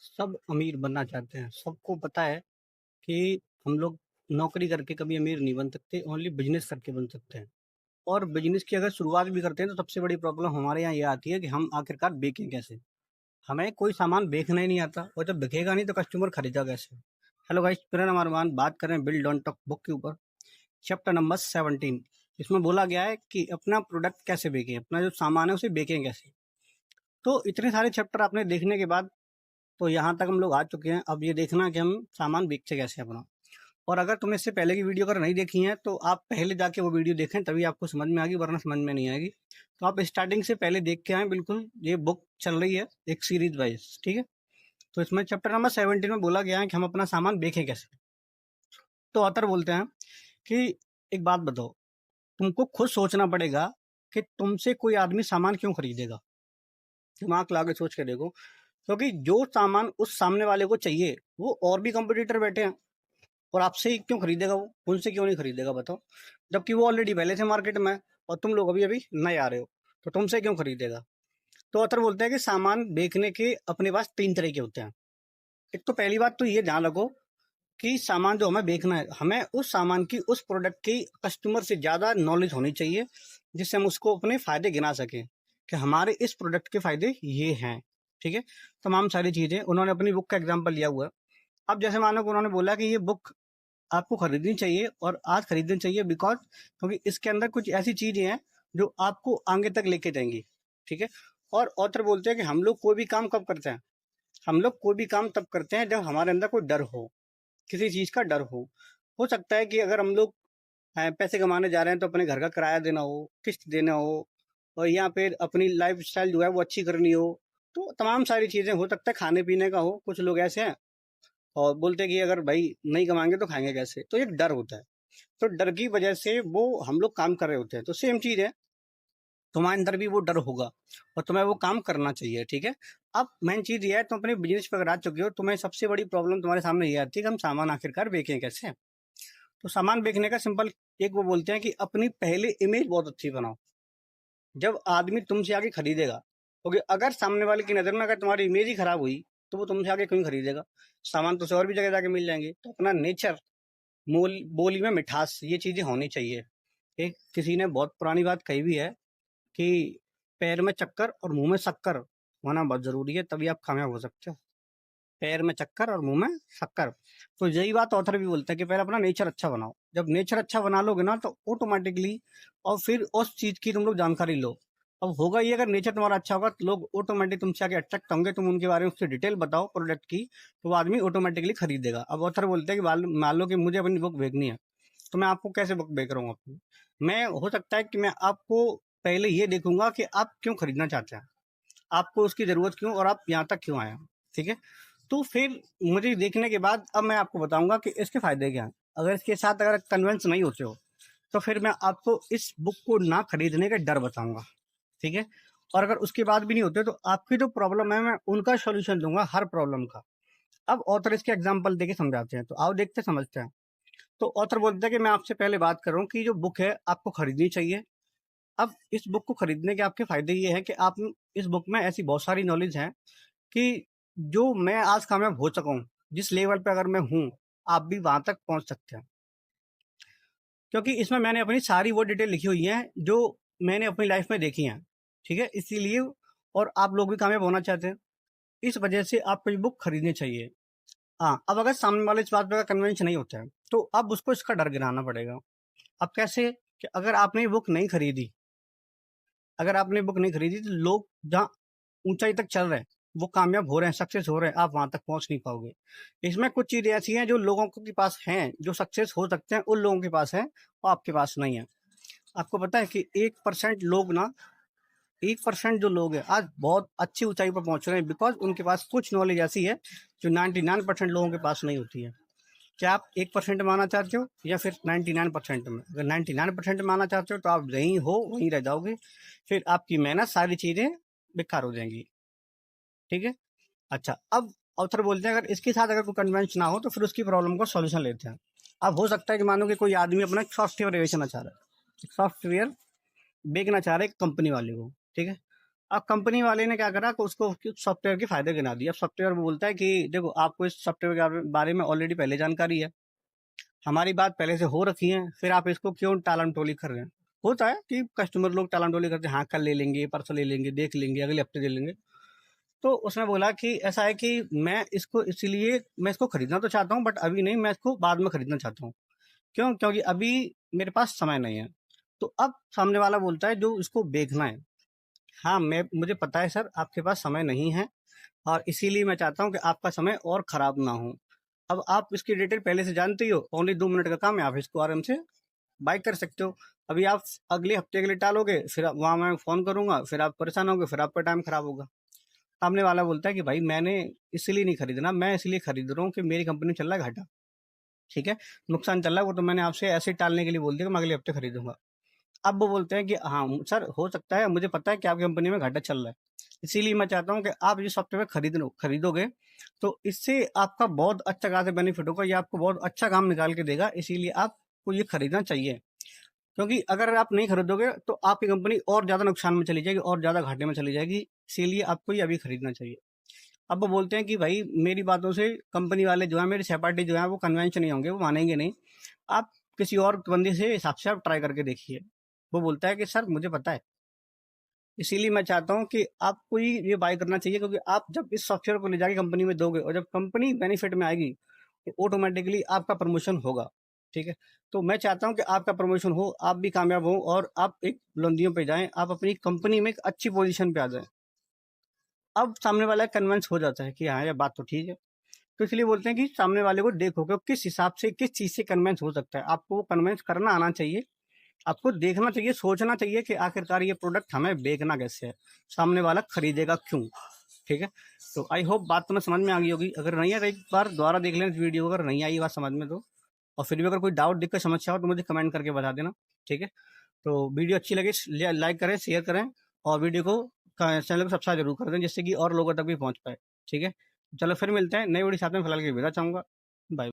सब अमीर बनना चाहते हैं। सबको पता है कि हम लोग नौकरी करके कभी अमीर नहीं बन सकते, ओनली बिज़नेस करके बन सकते हैं। और बिज़नेस की अगर शुरुआत भी करते हैं तो सबसे बड़ी प्रॉब्लम हमारे यहाँ ये आती है कि हम आखिरकार बेचें कैसे? हमें कोई सामान बेचना ही नहीं आता और जब बिकेगा नहीं तो कस्टमर खरीदेगा कैसे? हेलो गाइस, मेरा नाम अरमान, बात कर रहे हैं बिल्ड ऑन टॉक बुक के ऊपर, चैप्टर नंबर 17। इसमें बोला गया है कि अपना प्रोडक्ट कैसे बेचें, अपना जो सामान है उसे बेचें कैसे? तो इतने सारे चैप्टर आपने देखने के बाद तो यहाँ तक हम लोग आ चुके हैं। अब ये देखना कि हम सामान बेचते कैसे अपना। और अगर तुमने इससे पहले की वीडियो अगर नहीं देखी है तो आप पहले जाके वो वीडियो देखें, तभी आपको समझ में आएगी, वरना समझ में नहीं आएगी। तो आप स्टार्टिंग से पहले देख के आए। बिल्कुल ये बुक चल रही है एक सीरीज वाइज, ठीक है। तो इसमें चैप्टर नंबर 17 में बोला गया है कि हम अपना सामान बेचें कैसे। तो ऑथर बोलते हैं कि एक बात बताओ, तुमको खुद सोचना पड़ेगा कि तुमसे कोई आदमी सामान क्यों खरीदेगा। दिमाग लगा के सोच के देखो, क्योंकि जो सामान उस सामने वाले को चाहिए वो और भी कंपटीटर बैठे हैं, और आपसे ही क्यों खरीदेगा? वो उनसे क्यों नहीं खरीदेगा बताओ? जबकि वो ऑलरेडी पहले से मार्केट में है और तुम लोग अभी अभी नए आ रहे हो, तो तुमसे क्यों खरीदेगा? तो ऑथर बोलते हैं कि सामान बेचने के अपने पास तीन तरह के होते हैं। एक तो पहली बात तो ये ध्यान रखो कि सामान जो हमें बेचना है, हमें उस सामान की, उस प्रोडक्ट की कस्टमर से ज़्यादा नॉलेज होनी चाहिए, जिससे हम उसको अपने फ़ायदे गिना सकें कि हमारे इस प्रोडक्ट के फ़ायदे ये हैं, ठीक है। तमाम सारी चीज़ें उन्होंने अपनी बुक का एग्जाम्पल लिया हुआ है। अब जैसे मानो कि उन्होंने बोला कि ये बुक आपको खरीदनी चाहिए और आज खरीदनी चाहिए बिकॉज क्योंकि इसके अंदर कुछ ऐसी चीज़ें हैं जो आपको आगे तक लेके जाएंगी, ठीक है। और ऑथर बोलते हैं कि हम लोग कोई भी काम कब करते हैं? हम लोग कोई भी काम तब करते हैं जब हमारे अंदर कोई डर हो, किसी चीज़ का डर हो सकता है कि अगर हम लोग पैसे कमाने जा रहे हैं तो अपने घर का किराया देना हो, किस्त देना हो, और या फिर अपनी लाइफ स्टाइल जो है वो अच्छी करनी हो। तो तमाम सारी चीज़ें हो सकता है, खाने पीने का हो। कुछ लोग ऐसे हैं और बोलते हैं कि अगर भाई नहीं कमाएंगे तो खाएंगे कैसे, तो एक डर होता है। तो डर की वजह से वो हम लोग काम कर रहे होते हैं। तो सेम चीज़ है, तुम्हारे अंदर भी वो डर होगा और तुम्हें वो काम करना चाहिए, ठीक है। अब मेन चीज़ ये है, तुम अपने बिजनेस पर अगर आ चुके हो, तुम्हें सबसे बड़ी प्रॉब्लम तुम्हारे सामने ये आती है कि हम सामान आखिरकार बेचें कैसे। तो सामान बेचने का सिंपल एक वो बोलते हैं कि अपनी पहले इमेज बहुत अच्छी बनाओ जब आदमी तुमसे आगे खरीदेगा। क्योंकि अगर सामने वाले की नज़र में अगर तुम्हारी इमेज ही खराब हुई तो वो तुमसे आगे क्यों खरीदेगा? सामान तो उसे और भी जगह जाके मिल जाएंगे। तो अपना नेचर, मोल बोली में मिठास, ये चीज़ें होनी चाहिए। एक किसी ने बहुत पुरानी बात कही भी है कि पैर में चक्कर और मुंह में शक्कर होना बहुत जरूरी है, तभी आप कामयाब हो सकते हो। पैर में चक्कर और मुंह में शक्कर। तो यही बात ऑथर भी बोलता है कि पहले अपना नेचर अच्छा बनाओ। जब नेचर अच्छा बना लोगे ना तो ऑटोमेटिकली, और फिर उस चीज की तुम लोग जानकारी लो। अब होगा ये, अगर नेचर तुम्हारा अच्छा होगा तो लोग ऑटोमेटिक तुमसे आगे अट्रैक्ट होंगे। तुम उनके बारे में उससे डिटेल बताओ प्रोडक्ट की, तो वो आदमी ऑटोमेटिकली खरीदेगा। अब ऑथर बोलते हैं कि मान लो कि मुझे अपनी बुक बेचनी है, तो मैं आपको कैसे बुक बेच रहा हूँ अपनी? मैं हो सकता है कि मैं आपको पहले ये देखूंगा कि आप क्यों खरीदना चाहते हैं, आपको उसकी ज़रूरत क्यों, और आप यहाँ तक क्यों आए हैं, ठीक है। तो फिर मुझे देखने के बाद अब मैं आपको बताऊंगा कि इसके फ़ायदे क्या हैं। अगर इसके साथ अगर कन्विंस नहीं होते हो तो फिर मैं आपको इस बुक को ना खरीदने का डर बताऊंगा, ठीक है। और अगर उसके बाद भी नहीं होते तो आपकी जो प्रॉब्लम है मैं उनका सॉल्यूशन दूंगा, हर प्रॉब्लम का। अब ऑथर इसके एग्जाम्पल देके समझाते हैं, तो आओ देखते समझते हैं। तो ऑथर बोलते हैं कि मैं आपसे पहले बात कर रहा हूँ कि जो बुक है आपको खरीदनी चाहिए। अब इस बुक को खरीदने के आपके फायदे ये हैं कि आप, इस बुक में ऐसी बहुत सारी नॉलेज है कि जो मैं आज कामयाब हो चुका हूँ, जिस लेवल पे अगर मैं हूँ, आप भी वहां तक पहुंच सकते हैं। क्योंकि इसमें मैंने अपनी सारी वो डिटेल लिखी हुई है जो मैंने अपनी लाइफ में देखी हैं, ठीक है। इसीलिए, और आप लोग भी कामयाब होना चाहते हैं, इस वजह से आपको ये बुक खरीदनी चाहिए। हाँ, अब अगर सामने वाले इस बात पर कन्विंस नहीं होता है तो अब उसको इसका डर गिराना पड़ेगा। अब कैसे? कि अगर आपने ये बुक नहीं खरीदी, अगर आपने बुक नहीं खरीदी तो लोग जहाँ ऊंचाई तक चल रहे हैं, वो कामयाब हो रहे हैं, सक्सेस हो रहे हैं, आप वहां तक पहुंच नहीं पाओगे। इसमें कुछ चीजें ऐसी हैं जो लोगों के पास हैं, जो सक्सेस हो सकते हैं उन लोगों के पास है और आपके पास नहीं है। आपको पता है कि 1% लोग ना, 1% जो लोग हैं आज बहुत अच्छी ऊंचाई पर पहुंच रहे हैं बिकॉज उनके पास कुछ नॉलेज ऐसी है जो 99% लोगों के पास नहीं होती है। क्या आप 1% में आना चाहते हो या फिर 99% में? अगर 99% में आना चाहते हो तो आप यहीं हो, वहीं रह जाओगे, फिर आपकी मेहनत सारी चीजें बेकार हो जाएंगी, ठीक है। अच्छा, अब ऑथर बोलते हैं अगर इसके साथ अगर कोई कन्वेंस ना हो तो फिर उसकी प्रॉब्लम का सॉल्यूशन लेते हैं। अब हो सकता है कि मानो कि कोई आदमी अपना सॉफ्टवेयर बेचना चाह रहा है, सॉफ्टवेयर बेचना चाह रहा है एक कंपनी वाले को, ठीक है। अब कंपनी वाले ने क्या करा कि उसको सॉफ्टवेयर के फायदे गिना दिए। अब सॉफ्टवेयर बोलता है कि देखो आपको इस सॉफ्टवेयर के बारे में ऑलरेडी पहले जानकारी है, हमारी बात पहले से हो रखी है, फिर आप इसको क्यों टालम-टोली कर रहे हैं? होता है कि कस्टमर लोग टालम-टोली करते हैं, हाँ, कल ले लेंगे, परसों ले लेंगे, देख लेंगे, अगले हफ्ते ले लेंगे। तो उसने बोला कि ऐसा है कि मैं इसको इसीलिए मैं इसको खरीदना तो चाहता हूँ बट अभी नहीं, मैं इसको बाद में खरीदना चाहता हूँ। क्यों? क्योंकि अभी मेरे पास समय नहीं है। तो अब सामने वाला बोलता है जो इसको देखना है, हाँ, मुझे पता है सर आपके पास समय नहीं है और इसीलिए मैं चाहता हूँ कि आपका समय और खराब ना हो। अब आप इसकी डिटेल पहले से जानते ही हो, ओनली 2 मिनट का काम है, आप इसको आराम से बाय कर सकते हो। अभी आप अगले हफ्ते के लिए टालोगे, फिर वहाँ मैं फ़ोन करूँगा, फिर आप परेशान होगे, फिर आपका टाइम खराब होगा। सामने वाला बोलता है कि भाई मैंने इसलिए नहीं खरीदना, मैं इसलिए खरीद रहा हूँ कि मेरी कंपनी में चल रहा है घाटा, ठीक है? नुकसान चल रहा है, वो तो मैंने आपसे ऐसे ही टालने के लिए बोल दिया कि मैं अगले हफ्ते खरीदूँगा। अब वो बोलते हैं कि हाँ, सर हो सकता है, मुझे पता है कि आपकी कंपनी में घाटा चल रहा है। इसीलिए मैं चाहता हूँ कि आप ये सॉफ्टवेयर खरीदोगे, तो इससे आपका बहुत अच्छा खासा बेनिफिट होगा, ये आपको बहुत अच्छा काम निकाल के देगा, इसीलिए आपको ये खरीदना चाहिए। क्योंकि अगर आप नहीं खरीदोगे, तो आपकी कंपनी और ज़्यादा नुकसान में चली जाएगी और ज़्यादा घाटे में चली जाएगी, इसीलिए आपको ये अभी खरीदना चाहिए। अब वो बोलते हैं कि भाई मेरी बातों से कंपनी वाले जो हैं, मेरे सहपाठी जो हैं, वो कन्विंस नहीं होंगे, वो मानेंगे नहीं। आप किसी और बंदे से हिसाब से आप ट्राई करके देखिए। वो बोलता है कि सर मुझे पता है, इसीलिए मैं चाहता हूँ कि आपको ही ये बाय करना चाहिए क्योंकि आप जब इस सॉफ्टवेयर को ले जाके कंपनी में दोगे और जब कंपनी बेनिफिट में आएगी, तो ऑटोमेटिकली आपका प्रमोशन होगा, ठीक है? तो मैं चाहता हूँ कि आपका प्रमोशन हो, आप भी कामयाब हो और आप एक बुलंदियों पे जाएँ, आप अपनी कंपनी में एक अच्छी पोज़ीशन पे आ जाएँ। अब सामने वाला कन्विंस हो जाता है कि हाँ, ये बात तो ठीक है। तो इसलिए बोलते हैं कि सामने वाले को देखो कि वो किस हिसाब से, किस चीज़ से कन्विंस हो सकता है। आपको वो कन्विंस करना आना चाहिए। आपको देखना चाहिए, सोचना चाहिए कि आखिरकार ये प्रोडक्ट हमें बेचना कैसे है? सामने वाला खरीदेगा क्यों? ठीक है? तो आई होप बात तुम्हें समझ में आ गई होगी। अगर नहीं है तो एक बार दोबारा देख लेना इस वीडियो को, अगर नहीं आई बात समझ में तो। और फिर भी अगर कोई डाउट, दिक्कत, समस्या हो तो मुझे कमेंट करके बता देना, ठीक है? तो वीडियो अच्छी लगे लाइक करें, शेयर करें और वीडियो को चैनल को सब्सक्राइब ज़रूर कर दें जिससे कि और लोगों तक भी पहुँच पाए, ठीक है? चलो फिर मिलते हैं नई वीडियो साथ में, फिलहाल के लिए विदा चाहूँगा। बाय।